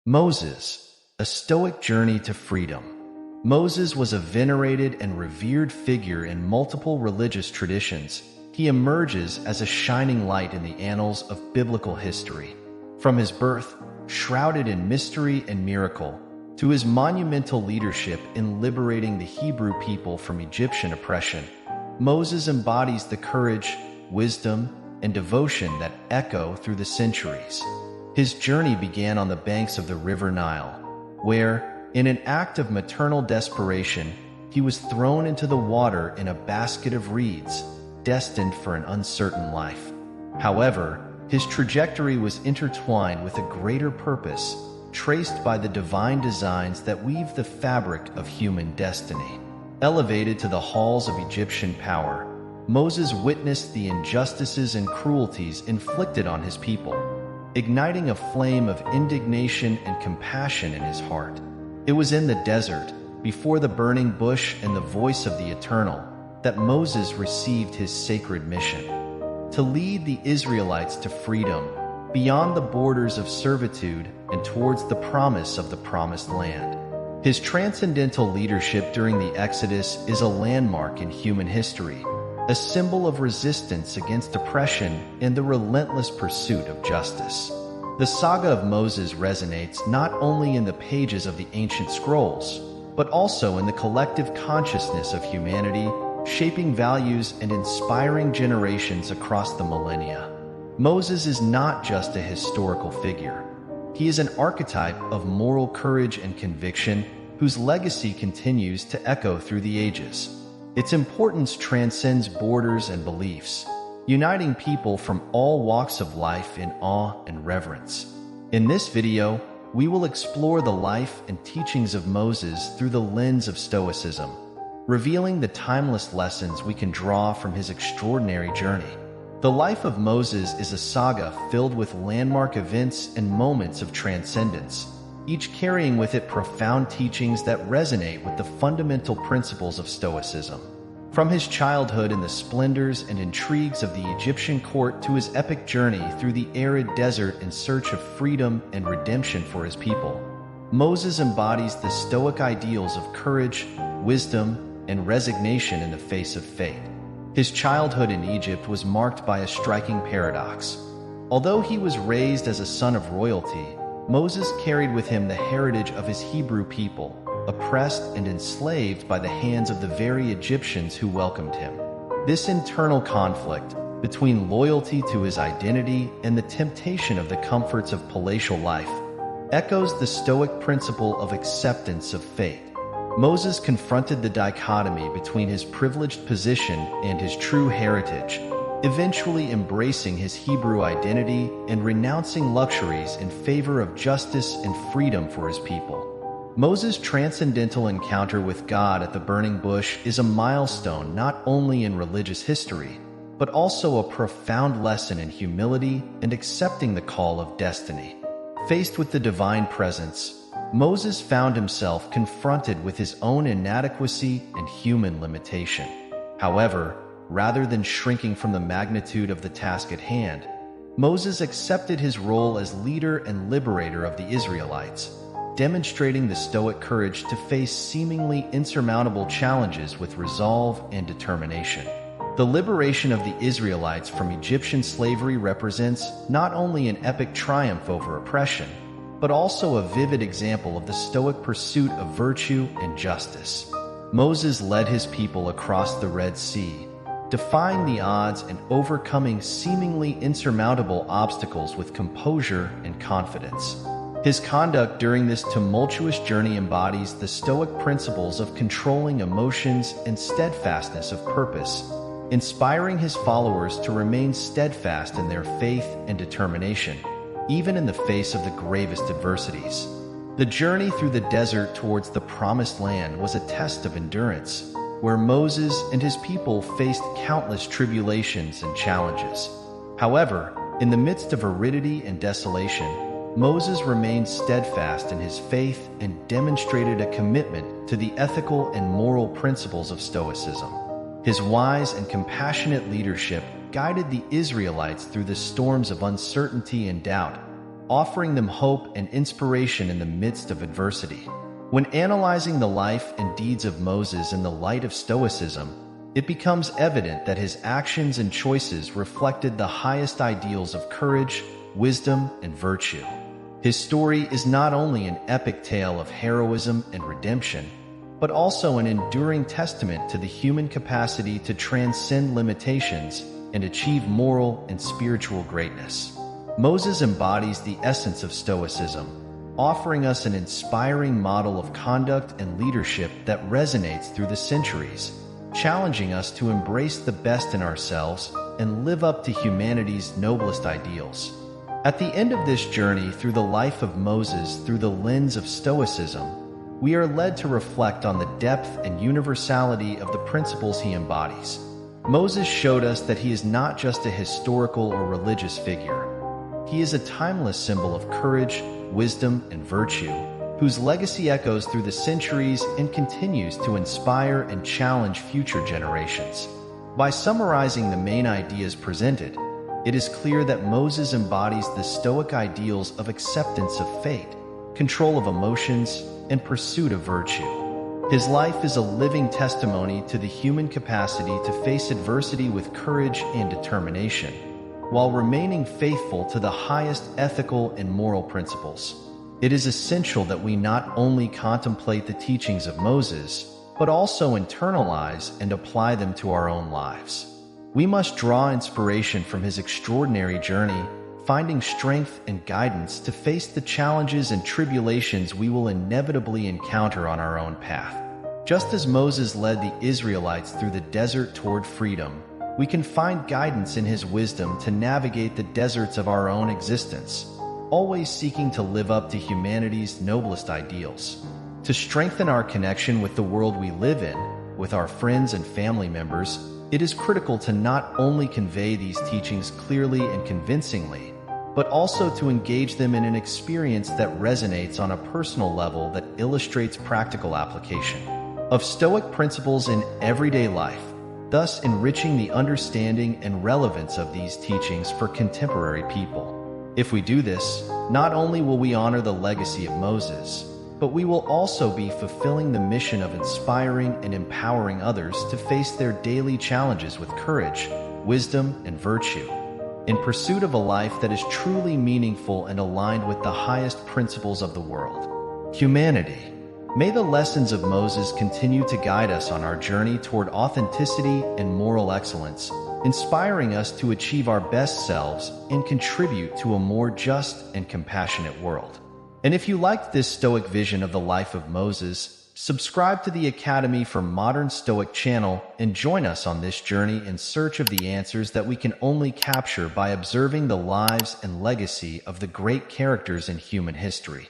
Moses, a Stoic Journey to Freedom. Moses was a venerated and revered figure in multiple religious traditions. He emerges as a shining light in the annals of biblical history. From his birth, shrouded in mystery and miracle, to his monumental leadership in liberating the Hebrew people from Egyptian oppression, Moses embodies the courage, wisdom, and devotion that echo through the centuries. His journey began on the banks of the River Nile, where, in an act of maternal desperation, he was thrown into the water in a basket of reeds, destined for an uncertain life. However, his trajectory was intertwined with a greater purpose, traced by the divine designs that weave the fabric of human destiny. Elevated to the halls of Egyptian power, Moses witnessed the injustices and cruelties inflicted on his people, igniting a flame of indignation and compassion in his heart. It was in the desert, before the burning bush and the voice of the Eternal, that Moses received his sacred mission: to lead the Israelites to freedom, beyond the borders of servitude and towards the promise of the Promised Land. His transcendental leadership during the Exodus is a landmark in human history, a symbol of resistance against oppression and the relentless pursuit of justice. The saga of Moses resonates not only in the pages of the ancient scrolls, but also in the collective consciousness of humanity, shaping values and inspiring generations across the millennia. Moses is not just a historical figure. He is an archetype of moral courage and conviction whose legacy continues to echo through the ages. Its importance transcends borders and beliefs, uniting people from all walks of life in awe and reverence. In this video, we will explore the life and teachings of Moses through the lens of Stoicism, revealing the timeless lessons we can draw from his extraordinary journey. The life of Moses is a saga filled with landmark events and moments of transcendence, each carrying with it profound teachings that resonate with the fundamental principles of Stoicism. From his childhood in the splendors and intrigues of the Egyptian court to his epic journey through the arid desert in search of freedom and redemption for his people, Moses embodies the Stoic ideals of courage, wisdom, and resignation in the face of fate. His childhood in Egypt was marked by a striking paradox. Although he was raised as a son of royalty, Moses carried with him the heritage of his Hebrew people, oppressed and enslaved by the hands of the very Egyptians who welcomed him. This internal conflict, between loyalty to his identity and the temptation of the comforts of palatial life, echoes the Stoic principle of acceptance of fate. Moses confronted the dichotomy between his privileged position and his true heritage, eventually embracing his Hebrew identity and renouncing luxuries in favor of justice and freedom for his people. Moses' transcendental encounter with God at the burning bush is a milestone not only in religious history, but also a profound lesson in humility and accepting the call of destiny. Faced with the divine presence, Moses found himself confronted with his own inadequacy and human limitation. However, rather than shrinking from the magnitude of the task at hand, Moses accepted his role as leader and liberator of the Israelites, demonstrating the Stoic courage to face seemingly insurmountable challenges with resolve and determination. The liberation of the Israelites from Egyptian slavery represents not only an epic triumph over oppression, but also a vivid example of the Stoic pursuit of virtue and justice. Moses led his people across the Red Sea, defying the odds and overcoming seemingly insurmountable obstacles with composure and confidence. His conduct during this tumultuous journey embodies the Stoic principles of controlling emotions and steadfastness of purpose, inspiring his followers to remain steadfast in their faith and determination, even in the face of the gravest adversities. The journey through the desert towards the Promised Land was a test of endurance, where Moses and his people faced countless tribulations and challenges. However, in the midst of aridity and desolation, Moses remained steadfast in his faith and demonstrated a commitment to the ethical and moral principles of Stoicism. His wise and compassionate leadership guided the Israelites through the storms of uncertainty and doubt, offering them hope and inspiration in the midst of adversity. When analyzing the life and deeds of Moses in the light of Stoicism, it becomes evident that his actions and choices reflected the highest ideals of courage, wisdom, and virtue. His story is not only an epic tale of heroism and redemption, but also an enduring testament to the human capacity to transcend limitations and achieve moral and spiritual greatness. Moses embodies the essence of Stoicism, offering us an inspiring model of conduct and leadership that resonates through the centuries, challenging us to embrace the best in ourselves and live up to humanity's noblest ideals. At the end of this journey through the life of Moses through the lens of Stoicism, we are led to reflect on the depth and universality of the principles he embodies. Moses showed us that he is not just a historical or religious figure. He is a timeless symbol of courage, wisdom, and virtue, whose legacy echoes through the centuries and continues to inspire and challenge future generations. By summarizing the main ideas presented, it is clear that Moses embodies the Stoic ideals of acceptance of fate, control of emotions, and pursuit of virtue. His life is a living testimony to the human capacity to face adversity with courage and determination, while remaining faithful to the highest ethical and moral principles. It is essential that we not only contemplate the teachings of Moses, but also internalize and apply them to our own lives. We must draw inspiration from his extraordinary journey, finding strength and guidance to face the challenges and tribulations we will inevitably encounter on our own path. Just as Moses led the Israelites through the desert toward freedom, we can find guidance in his wisdom to navigate the deserts of our own existence, always seeking to live up to humanity's noblest ideals. To strengthen our connection with the world we live in, with our friends and family members, it is critical to not only convey these teachings clearly and convincingly, but also to engage them in an experience that resonates on a personal level that illustrates practical application of Stoic principles in everyday life, thus enriching the understanding and relevance of these teachings for contemporary people. If we do this, not only will we honor the legacy of Moses, but we will also be fulfilling the mission of inspiring and empowering others to face their daily challenges with courage, wisdom, and virtue, in pursuit of a life that is truly meaningful and aligned with the highest principles of the world. Humanity. May the lessons of Moses continue to guide us on our journey toward authenticity and moral excellence, inspiring us to achieve our best selves and contribute to a more just and compassionate world. And if you liked this Stoic vision of the life of Moses, subscribe to the Academy for Modern Stoic channel and join us on this journey in search of the answers that we can only capture by observing the lives and legacy of the great characters in human history.